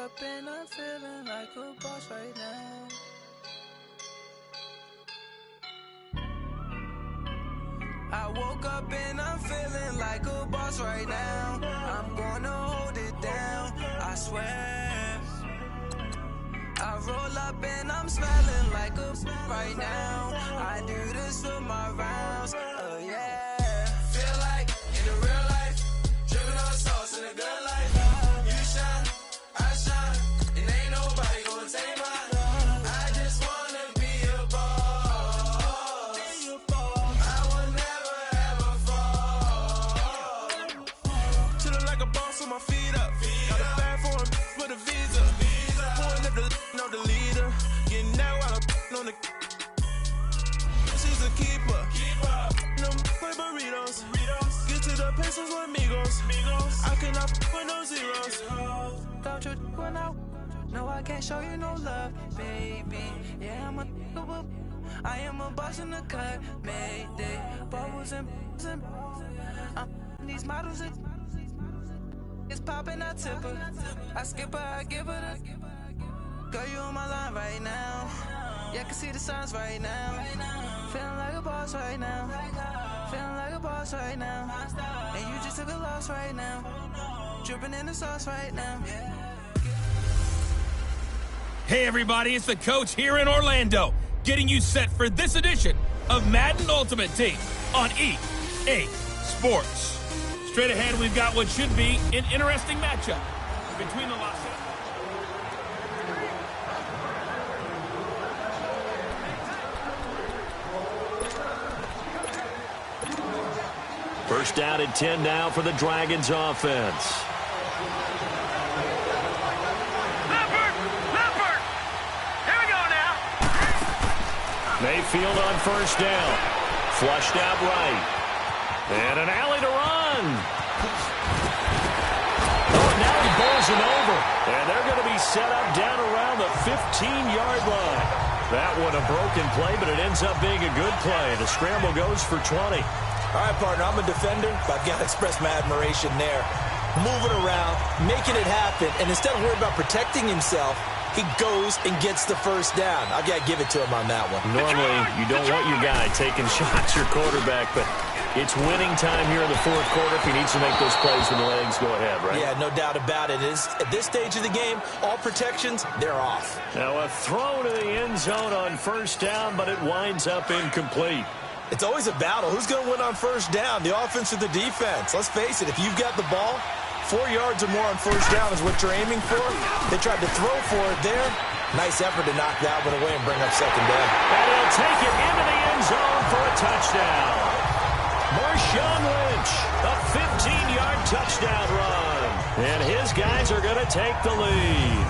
up and I'm feeling like a boss right now. I woke up and I'm feeling like a boss right now. I'm gonna hold it down, I swear. I roll up and I'm smelling like a right now. I do this for my rounds, yeah. Feel like in the real life, dripping on sauce in a good life. You shine, I shine, and ain't nobody gonna take mine. I just wanna be a boss. I will never ever fall. Chillin' like a boss with my feet up. Got a bag for him with a visa. Pulling up the leader. Getting that while I'm on the. She's a keeper. No play burritos. Get to the pesos with amigos. I cannot with no zeros. Don't you when no, I can't show you no love, baby. Yeah, I am a boss in the cut, mayday. Bubbles and these models. It's popping, I tip her. I skip her, I give her the. Girl, you on my line right now. Yeah, I can see the signs right now. Feeling like a boss right now. Feeling like a boss right now. And you just took a loss right now. Dripping in the sauce right now. Hey everybody, it's the coach here in Orlando, getting you set for this edition of Madden Ultimate Team on EA Sports. Straight ahead, we've got what should be an interesting matchup between the Los Angeles. First down and 10 now for the Dragons offense. Leopard! Here we go now. Mayfield on first down. Flushed out right. And an alley to run. Oh, now he bowls him over. And they're going to be set up down around the 15-yard line. That one a broken play, but it ends up being a good play. The scramble goes for 20. All right, partner, I'm a defender, but I've got to express my admiration there. Moving around, making it happen, and instead of worrying about protecting himself, he goes and gets the first down. I've got to give it to him on that one. Normally, you don't want your guy taking shots, your quarterback, but it's winning time here in the fourth quarter. If he needs to make those plays when the legs go ahead, right? Yeah, no doubt about it. At this stage of the game, all protections, they're off. Now a throw to the end zone on first down, but it winds up incomplete. It's always a battle. Who's going to win on first down, the offense or the defense? Let's face it, if you've got the ball, 4 yards or more on first down is what you're aiming for. They tried to throw for it there. Nice effort to knock that one away and bring up second down. And he'll take it into the end zone for a touchdown. Marshawn Lynch, a 15-yard touchdown run. And his guys are going to take the lead.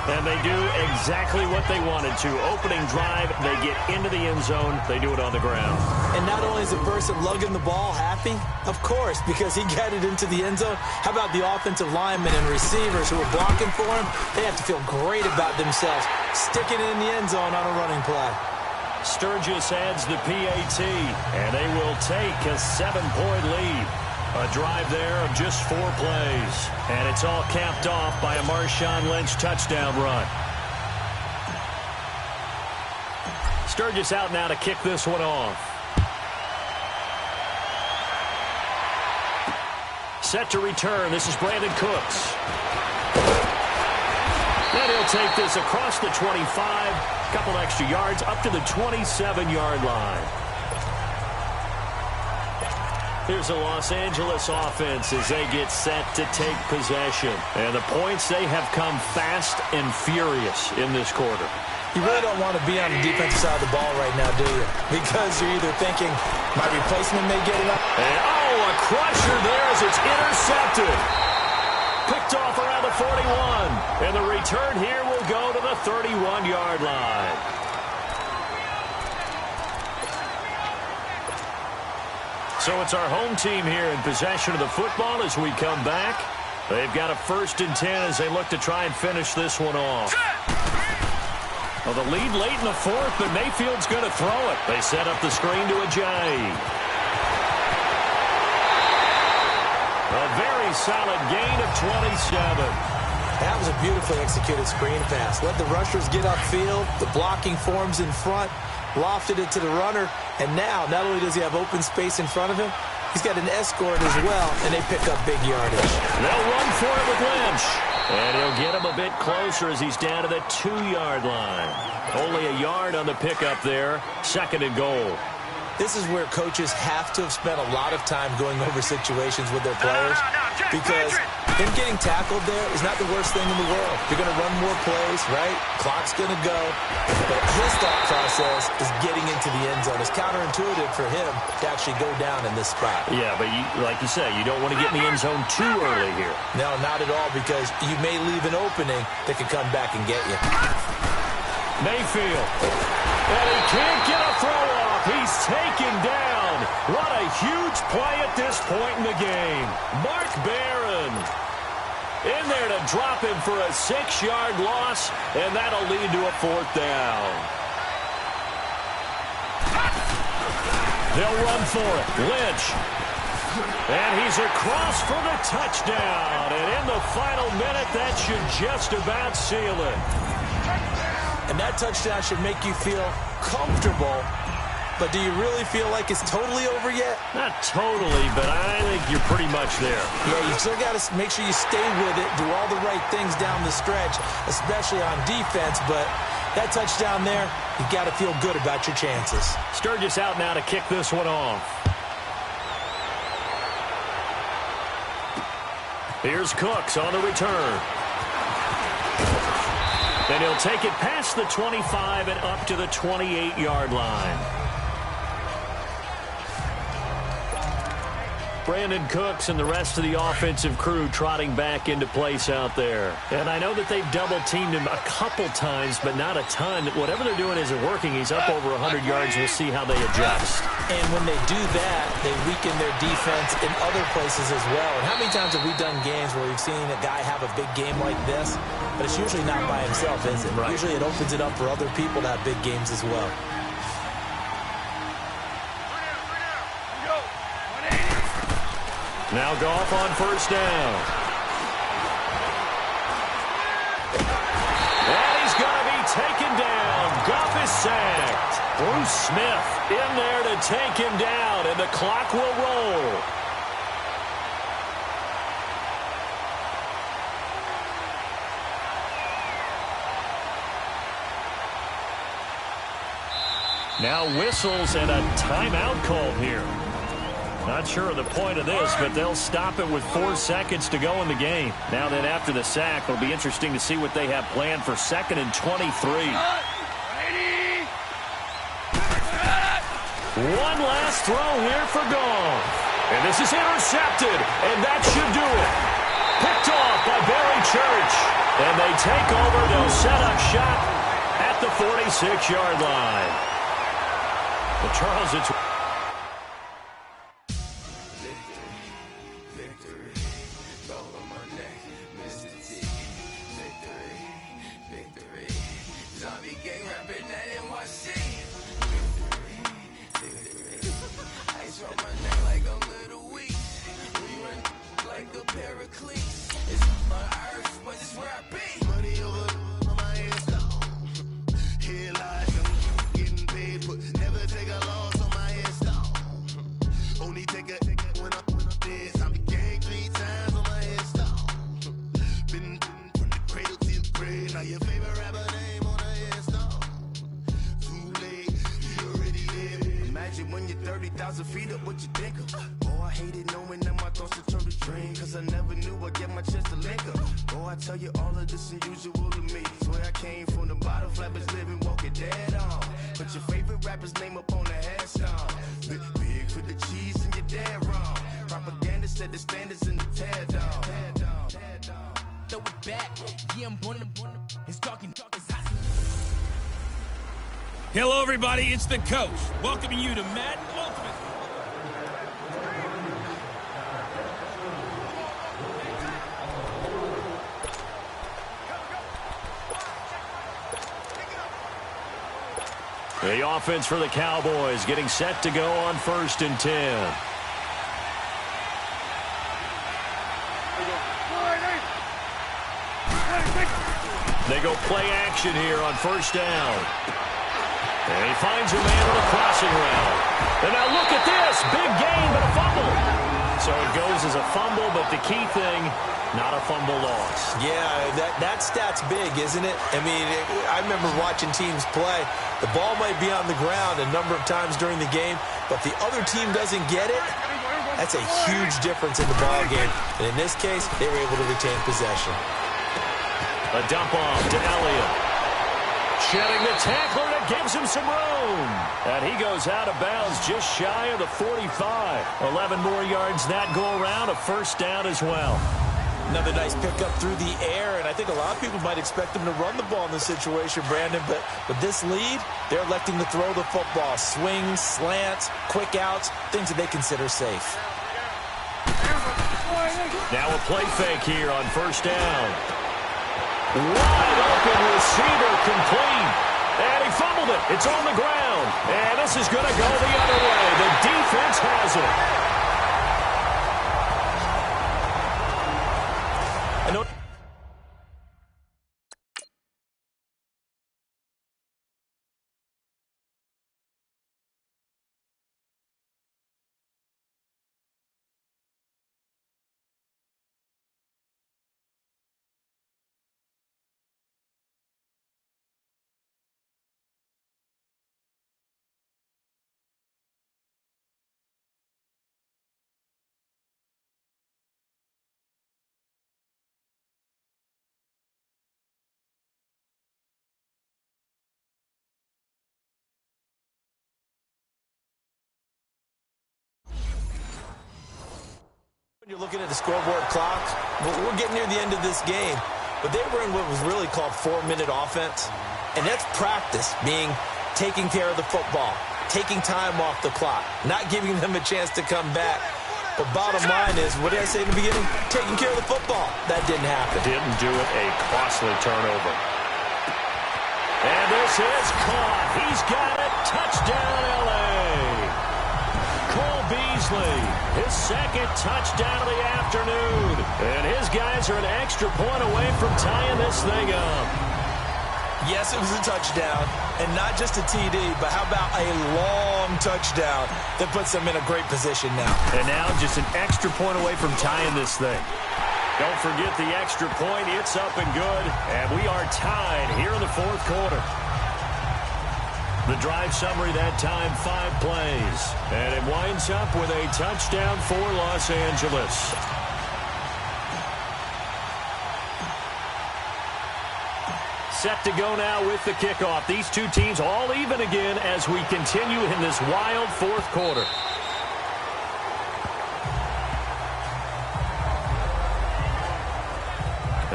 And they do exactly what they wanted to. Opening drive, they get into the end zone. They do it on the ground. And not only is the person lugging the ball happy, of course, because he got it into the end zone. How about the offensive linemen and receivers who are blocking for him? They have to feel great about themselves, sticking it in the end zone on a running play. Sturgis adds the PAT, and they will take a 7-point lead. A drive there of just 4 plays. And it's all capped off by a Marshawn Lynch touchdown run. Sturgis out now to kick this one off. Set to return. This is Brandon Cooks. And he'll take this across the 25. Couple extra yards up to the 27-yard line. Here's the Los Angeles offense as they get set to take possession. And the points, they have come fast and furious in this quarter. You really don't want to be on the defensive side of the ball right now, do you? Because you're either thinking, my replacement may get it up. And, a crusher there as it's intercepted. Picked off around the 41. And the return here will go to the 31-yard line. So it's our home team here in possession of the football as we come back. They've got a 1st and 10 as they look to try and finish this one off. Well, the lead late in the 4th, but Mayfield's going to throw it. They set up the screen to Ajayi. A very solid gain of 27. That was a beautifully executed screen pass. Let the rushers get upfield. The blocking forms in front. Lofted it to the runner. And now, not only does he have open space in front of him, he's got an escort as well, and they pick up big yardage. They'll run for it with Lynch. And he'll get him a bit closer as he's down to the 2-yard line. Only a yard on the pickup there. 2nd and goal. This is where coaches have to have spent a lot of time going over situations with their players, because him getting tackled there is not the worst thing in the world. You're going to run more plays, right? Clock's going to go. But his thought process is getting into the end zone. It's counterintuitive for him to actually go down in this spot. Yeah, but like you say, you don't want to get in the end zone too early here. No, not at all, because you may leave an opening that could come back and get you. Mayfield. And he can't get a throw off. He's taken down. What a huge play at this point in the game. Mark Barron in there to drop him for a 6-yard loss, and that'll lead to a 4th down. They'll run for it. Lynch. And he's across for the touchdown. And in the final minute, that should just about seal it. And that touchdown should make you feel comfortable. But do you really feel like it's totally over yet? Not totally, but I think you're pretty much there. Yeah, you still got to make sure you stay with it, do all the right things down the stretch, especially on defense. But that touchdown there, you got to feel good about your chances. Sturgis out now to kick this one off. Here's Cooks on the return. And he'll take it past the 25 and up to the 28-yard line. Brandon Cooks and the rest of the offensive crew trotting back into place out there. And I know that they've double-teamed him a couple times, but not a ton. Whatever they're doing isn't working. He's up over 100 yards. We'll see how they adjust. And when they do that, they weaken their defense in other places as well. And how many times have we done games where we've seen a guy have a big game like this? But it's usually not by himself, is it? Right. Usually it opens it up for other people to have big games as well. Now Goff on 1st down. And he's going to be taken down. Goff is sacked. Bruce Smith in there to take him down, and the clock will roll. Now whistles and a timeout called here. Not sure of the point of this, but they'll stop it with 4 seconds to go in the game. Now then, after the sack, it'll be interesting to see what they have planned for 2nd and 23. One last throw here for Goff. And this is intercepted, and that should do it. Picked off by Barry Church. And they take over. They'll set up shop at the 46-yard line. Well, Charles, it's... Hello, everybody. It's the coach welcoming you to Madden Ultimate. The offense for the Cowboys getting set to go on 1st and 10. They go play action here on first down. And he finds a man on a crossing route. And now look at this. Big gain, but a fumble. So it goes as a fumble, but the key thing, not a fumble loss. Yeah, that stat's big, isn't it? I mean, I remember watching teams play. The ball might be on the ground a number of times during the game, but the other team doesn't get it. That's a huge difference in the ball game. And in this case, they were able to retain possession. A dump off to Elliott. Shedding the tackler, and it gives him some room. And he goes out of bounds just shy of the 45. 11 more yards that go around, a first down as well. Another nice pickup through the air, and I think a lot of people might expect them to run the ball in this situation, Brandon, but with this lead, they're electing to throw the football. Swings, slants, quick outs, things that they consider safe. Now a play fake here on first down. Wide open receiver complete. And he fumbled it. It's on the ground. And this is going to go the other way. The defense has it. I know. You're looking at the scoreboard clock. We're getting near the end of this game. But they were in what was really called 4-minute offense. And that's practice, being taking care of the football, taking time off the clock, not giving them a chance to come back. But bottom line is, what did I say in the beginning? Taking care of the football. That didn't happen. Didn't do it. A costly turnover. And this is caught. He's got it. Touchdown, L.A. Cole Beasley, his second touchdown of the afternoon. And his guys are an extra point away from tying this thing up. Yes, it was a touchdown, and not just a TD, but how about a long touchdown that puts them in a great position now. And now just an extra point away from tying this thing. Don't forget the extra point. It's up and good, and we are tied here in the fourth quarter. The drive summary that time, 5 plays. And it winds up with a touchdown for Los Angeles. Set to go now with the kickoff. These two teams all even again as we continue in this wild fourth quarter.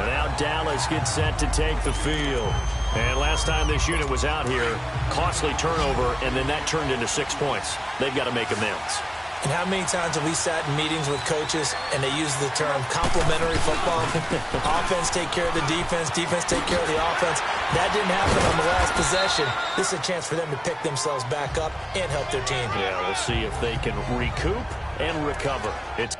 And now Dallas gets set to take the field. And last time this unit was out here, costly turnover, and then that turned into 6 points. They've got to make amends. And how many times have we sat in meetings with coaches and they use the term complementary football? Offense take care of the defense, defense take care of the offense. That didn't happen on the last possession. This is a chance for them to pick themselves back up and help their team. Yeah, we'll see if they can recoup and recover. It's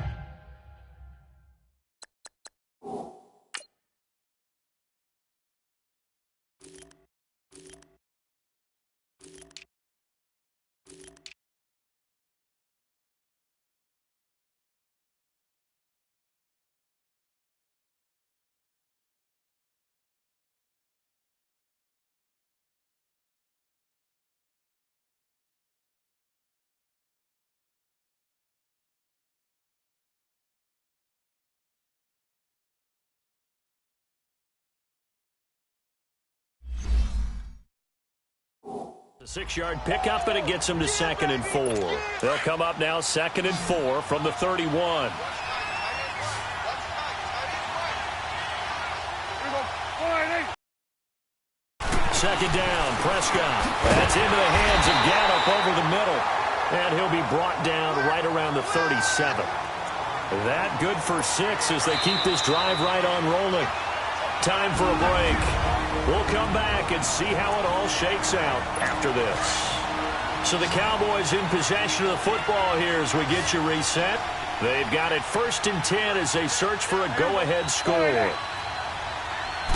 a 6-yard pickup, and it gets them to 2nd and 4. They'll come up now 2nd and 4 from the 31. Second down, Prescott. That's into the hands of Gallup over the middle. And he'll be brought down right around the 37. That good for 6 as they keep this drive right on rolling. Time for a break. We'll come back and see how it all shakes out after this. So the Cowboys in possession of the football here as we get you reset. They've got it 1st and 10 as they search for a go-ahead score.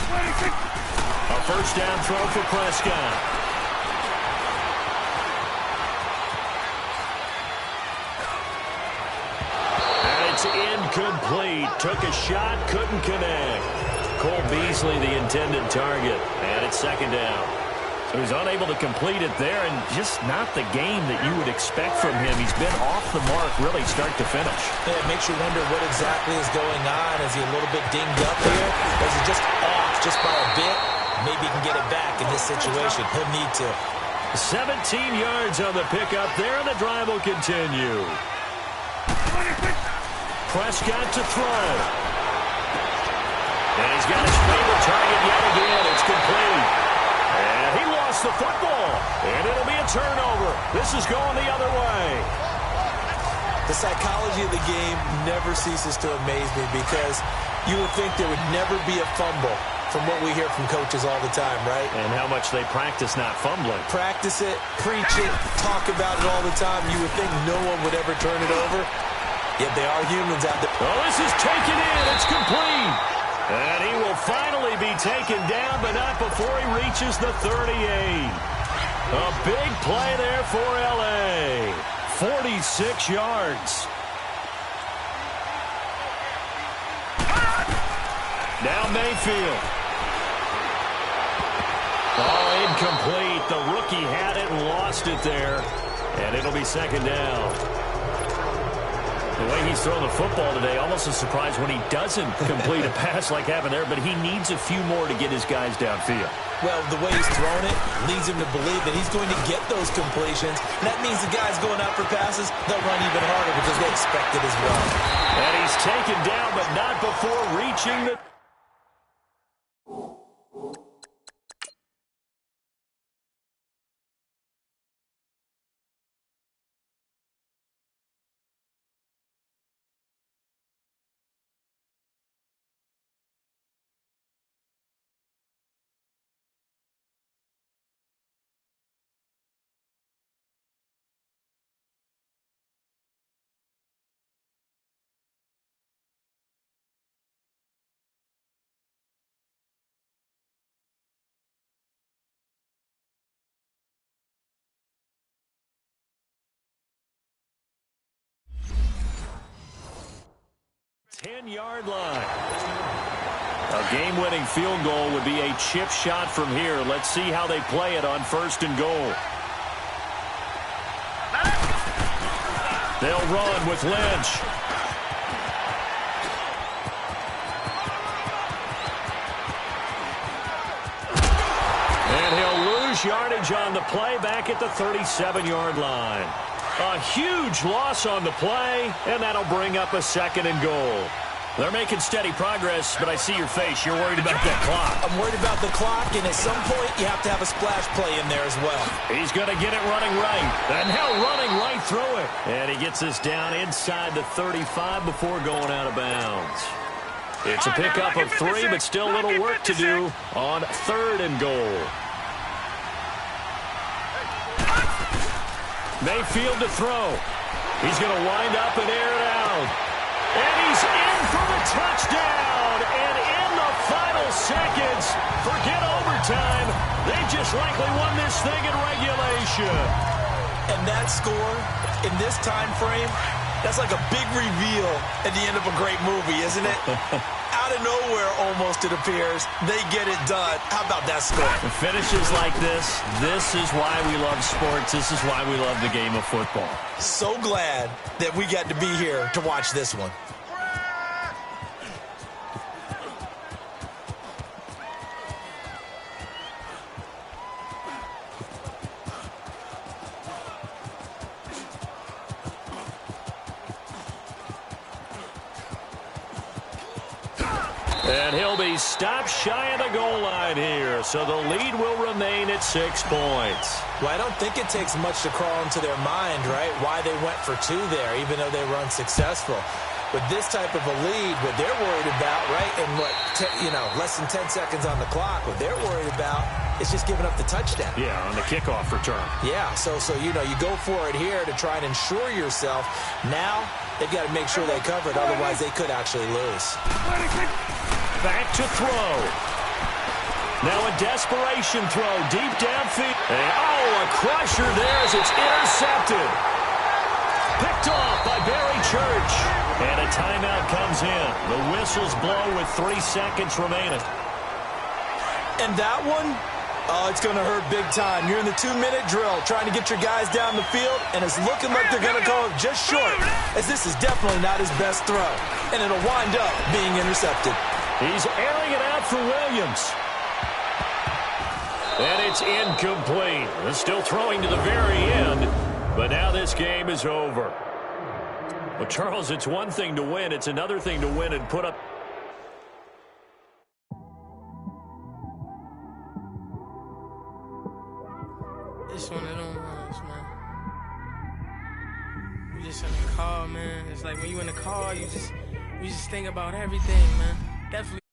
A first down throw for Prescott. And it's incomplete. Took a shot, couldn't connect. Cole Beasley, the intended target. And it's second down. So he's unable to complete it there, and just not the game that you would expect from him. He's been off the mark really start to finish. Yeah, it makes you wonder what exactly is going on. Is he a little bit dinged up here? Or is he just off just by a bit? Maybe he can get it back in this situation. He'll need to. 17 yards on the pickup there, and the drive will continue. Prescott to throw. And he's got his favorite target yet again. It's complete. And he lost the football. And it'll be a turnover. This is going the other way. The psychology of the game never ceases to amaze me because you would think there would never be a fumble from what we hear from coaches all the time, right? And how much they practice not fumbling. Practice it, preach it, talk about it all the time. You would think no one would ever turn it over. Yet they are humans out there. Oh, this is taken in. It's complete. And he will finally be taken down, but not before he reaches the 38. A big play there for L.A. 46 yards. Now Mayfield. Oh, incomplete. The rookie had it and lost it there. And it'll be second down. The way he's thrown the football today, almost a surprise when he doesn't complete a pass like happened there, but he needs a few more to get his guys downfield. Well, the way he's thrown it leads him to believe that he's going to get those completions. That means the guys going out for passes, they'll run even harder because they expect it as well. And he's taken down, but not before reaching the... Ten-yard line. A game-winning field goal would be a chip shot from here. Let's see how they play it on first and goal. They'll run with Lynch. And he'll lose yardage on the play back at the 37-yard line. A huge loss on the play, and that'll bring up a second and goal. They're making steady progress, but I see your face. You're worried about that clock. I'm worried about the clock, and at some point, you have to have a splash play in there as well. He's going to get it running right, and now running right through it. And he gets this down inside the 35 before going out of bounds. It's a pickup of 3, but still a little work to do on third and goal. Mayfield to throw. He's going to wind up and air it out. And he's in for the touchdown. And in the final seconds, forget overtime. They just likely won this thing in regulation. And that score, in this time frame, that's like a big reveal at the end of a great movie, isn't it? Out of nowhere, almost, it appears. They get it done. How about that score? The finishes like this is why we love sports. This is why we love the game of football. So glad that we got to be here to watch this one. And he'll be stopped shy of the goal line here. So the lead will remain at 6 points. Well, I don't think it takes much to crawl into their mind, right, why they went for 2 there, even though they were unsuccessful. With this type of a lead, what they're worried about, right, and less than 10 seconds on the clock, what they're worried about is just giving up the touchdown. Yeah, on the kickoff return. Yeah, so you go for it here to try and ensure yourself. Now, they've got to make sure they cover it, otherwise they could actually lose. Back to throw. Now a desperation throw deep downfield. And, oh, a crusher there as it's intercepted. Picked off by Barry Church. And a timeout comes in. The whistles blow with 3 seconds remaining. And that one, oh, it's going to hurt big time. You're in the 2-minute drill trying to get your guys down the field, and it's looking like they're going to go just short, as this is definitely not his best throw. And it'll wind up being intercepted. He's airing it out for Williams. And it's incomplete. They're still throwing to the very end, but now this game is over. Well, Charles, it's one thing to win. It's another thing to win and put up. It's one of them ones, man. You just in the car, man. It's like when you in the car, you just think about everything, man. Definitely.